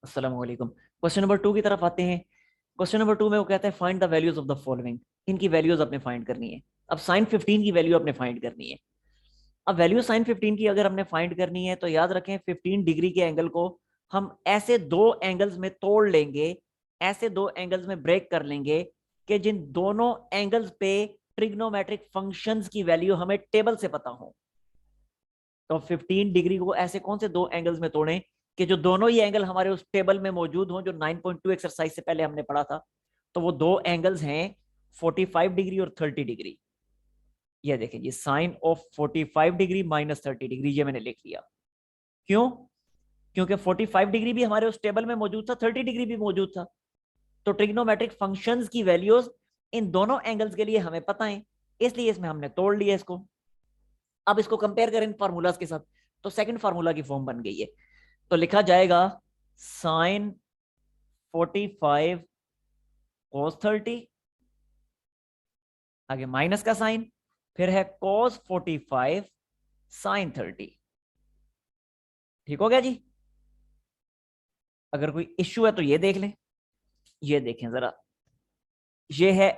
अस्सलाम वालेकुम। Question number 2 की तरफ आते हैं। क्वेश्चन नंबर 2 में वो कहता है find the values of the following. इनकी वैल्यूज अपने फाइंड करनी है। अब साइन 15 की वैल्यू अपने फाइंड करनी है। अब वैल्यू साइन 15 की अगर हमने फाइंड करनी है तो याद रखें 15 डिग्री के एंगल को हम ऐसे दो एंगल्स में तोड़ लेंगे, ऐसे दो एंगल्स में ब्रेक कर लेंगे कि जिन दोनों एंगल्स पे ट्रिग्नोमेट्रिक फंक्शंस की वैल्यू हमें टेबल से पता हो। तो 15 डिग्री को ऐसे कौन से दो एंगल्स में तोड़ें कि जो दोनों ही एंगल हमारे उस टेबल में मौजूद हों जो 9.2 एक्सरसाइज से पहले हमने पढ़ा था। तो वो दो एंगल्स हैं 45 डिग्री और 30 डिग्री। ये देखें जी, sine of 45 degree minus 30 degree, ये मैंने लिख लिया। क्यों? क्योंकि 45 डिग्री भी हमारे उस टेबल में मौजूद था, 30 डिग्री भी मौजूद था। तो ट्रिग्नोमेट्रिक फंक्शंस की वैल्यूज इन दोनों एंगल्स के लिए हमें पता है, इसलिए इसमें हमने तोड़ लिया इसको। अब इसको कंपेयर करें फार्मूलाज के साथ, तो सेकंड फार्मूला की फॉर्म बन गई है। तो लिखा जाएगा साइन 45 कोस 30, आगे माइनस का साइन, फिर है कोस 45 साइन 30। ठीक हो गया जी? अगर कोई इश्यू है तो ये देख लें। ये देखें जरा, ये है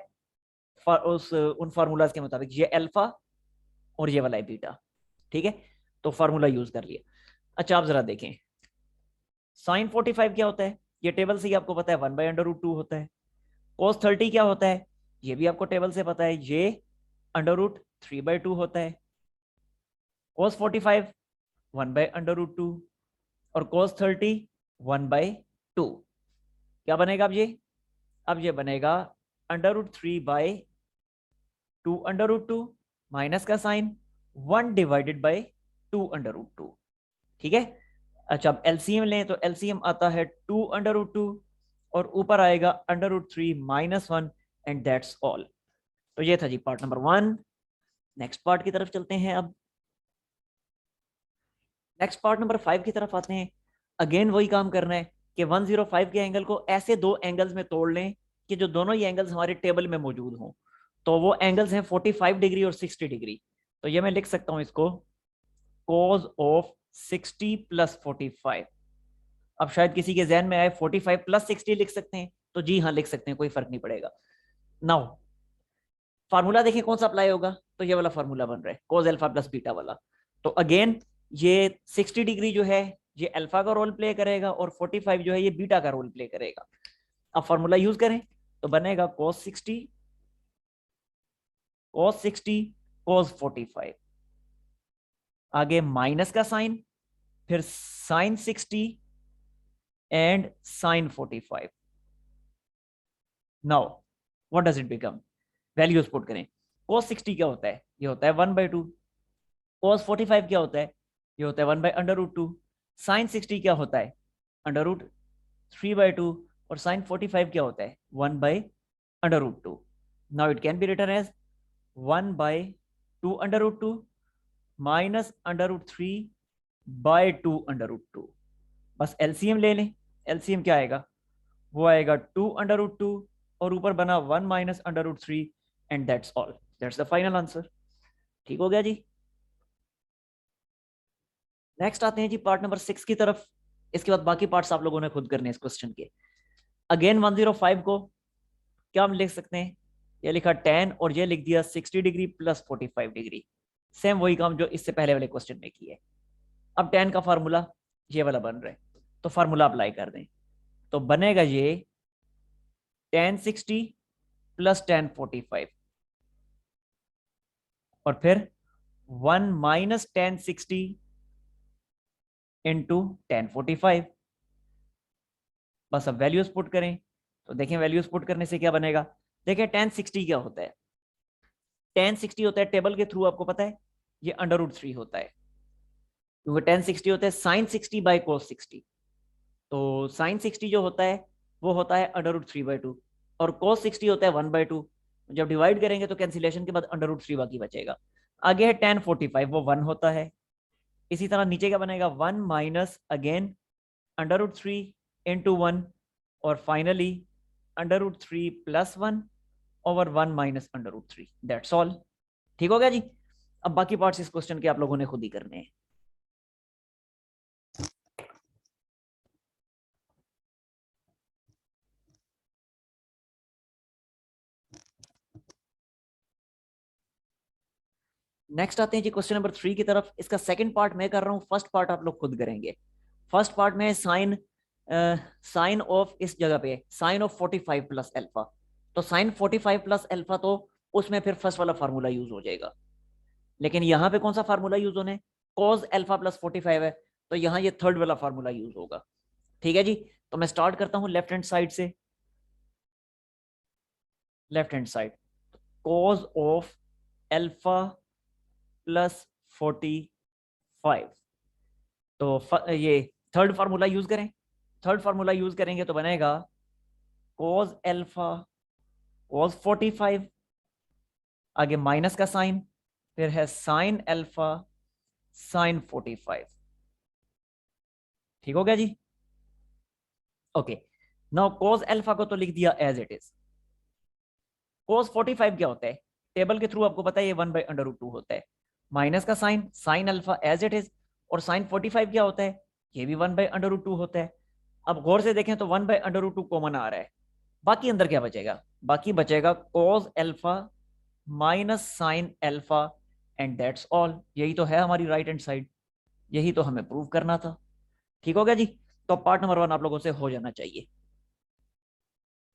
उस उन फार्मूलाज के मुताबिक ये अल्फा और ये वाला है बीटा। ठीक है, तो फार्मूला यूज कर लिया। अच्छा आप जरा देखें साइन 45 क्या होता है, ये टेबल से ही आपको पता है 1/√2 होता है। कोस 30 क्या होता है, ये भी आपको टेबल से पता है, ये √3/2 होता है। कोस 45 1/√2 और कोस 30 1/2। क्या बनेगा अब ये? अब ये बनेगा √3/2 माइनस का साइन 1/2 ठीक है। अच्छा अब एलसीएम लें तो एलसीएम आता है 2/2 और ऊपर आएगा √3 - 1 एंड दैट्स ऑल। तो ये था जी पार्ट नंबर 1। नेक्स्ट पार्ट की तरफ चलते हैं। अब नेक्स्ट पार्ट नंबर 5 की तरफ आते हैं। अगेन वही काम करना है कि 105 के एंगल को ऐसे दो एंगल्स में तोड़ लें कि जो दोनों ही एंगल्स हमारे टेबल में मौजूद हों। तो वो एंगल्स हैं 45 डिग्री और 60 डिग्री। तो ये मैं लिख सकता हूं इसको cos ऑफ 60 + 45। अब शायद किसी के जहन में आए 45 + 60 लिख सकते हैं, तो जी हाँ लिख सकते हैं, कोई फर्क नहीं पड़ेगा। नाउ फार्मूला देखें कौन सा अप्लाई होगा, तो ये वाला फार्मूला बन रहा है cos अल्फा + बीटा वाला। तो अगेन ये 60 डिग्री जो है ये अल्फा का रोल प्ले करेगा और 45 जो है ये बीटा का रोल प्ले करेगा। अब फार्मूला यूज करें तो बनेगा cos 60 cos 45, आगे माइनस का साइन, फिर sine 60 and sine 45। Now what does it become? Values put करें। cos 60 क्या होता है? ये होता है 1/2। cos 45 क्या होता है? ये होता है 1/√2। साइन 60 क्या होता है? √3/2। और साइन 45 क्या होता है? 1/√2। Now it can be written as 1/2√2 -√3/2√2। बस एलसीएम ले लें। एलसीएम क्या आएगा? वो आएगा 2√2 और ऊपर बना 1 -√3 and that's all. That's the final answer. ठीक हो गया जी? नेक्स्ट आते हैं जी पार्ट नंबर 6 की तरफ। इसके बाद बाकी पार्ट्स आप लोगों ने खुद करने इस क्वेश्चन के। अगेन 105 को क्या हम लिख सकते हैं? ये लिखा 10 और ये लिख दिया 60 डिग्री + 45 डिग्री। सेम वही काम जो इससे पहले वाले क्वेश्चन में किया है। अब 10 का फार्मूला ये वाला बन रहा है, तो फार्मूला अप्लाई कर दें। तो बनेगा ये tan 60 + tan 45 और फिर 1 - tan 60 इंटू tan 45। बस अब वैल्यूज पुट करें तो देखें वैल्यूज पुट करने से क्या बनेगा। देखें tan 60 क्या होता है? tan 60 होता है, टेबल के थ्रू आपको पता है, ये √3 होता है। क्योंकि tan 60 होता है साइन 60/cos 60। तो साइन 60 जो होता है वो होता है √3/2 और cos 60 होता है 1/2। जब डिवाइड करेंगे तो कैंसिलेशन के बाद √3 बाकी बचेगा। आगे है tan 45, वो 1 होता है। इसी तरह नीचे क्या बनेगा? 1 माइनस अगेन √3 इंटू 1 और फाइनली √3 + 1 ओवर 1 - √3। That's all. ठीक हो गया जी? अब बाकी पार्ट्स इस क्वेश्चन के आप लोगों ने खुद ही करने हैं। नेक्स्ट आते हैं जी क्वेश्चन नंबर 3 की तरफ। इसका सेकंड पार्ट मैं कर रहा हूँ, फर्स्ट पार्ट आप लोग खुद करेंगे। फर्स्ट पार्ट में साइन साइन ऑफ इस जगह पे साइन ऑफ 45 प्लस अल्फा, तो साइन 45 प्लस अल्फा, तो उसमें फिर फर्स्ट वाला फार्मूला यूज हो जाएगा। लेकिन यहाँ पे कौन सा फार्मूला यूज होने, कॉज अल्फा प्लस 45 है, तो यहाँ ये थर्ड वाला फार्मूला यूज होगा। ठीक है जी। तो मैं स्टार्ट करता हूँ लेफ्ट हैंड साइड से। Left hand side, cause of alpha plus 45, तो ये थर्ड फार्मूला यूज करें। थर्ड फार्मूला यूज करेंगे तो बनेगा कॉज अल्फा कॉज 45, आगे माइनस का साइन, फिर है साइन अल्फा साइन 45। ठीक हो गया जी। ओके, नाउ कॉज अल्फा को तो लिख दिया एज इट इज। कॉज 45 क्या होता है, टेबल के थ्रू आपको पता है ये 1/√2 होता है। माइनस का sine sine alpha as it is, और साइन 45 क्या होता है, ये भी 1/√2 होता है। अब गौर से देखें तो 1/√2 कॉमन आ रहा है, बाकी अंदर क्या बचेगा, बाकी बचेगा cause alpha minus sine alpha, and that's all. यही तो है हमारी राइट हैंड साइड, यही तो हमें प्रूव करना था। ठीक हो गया जी। तो पार्ट नंबर 1 आप लोगों से हो जाना चाहिए।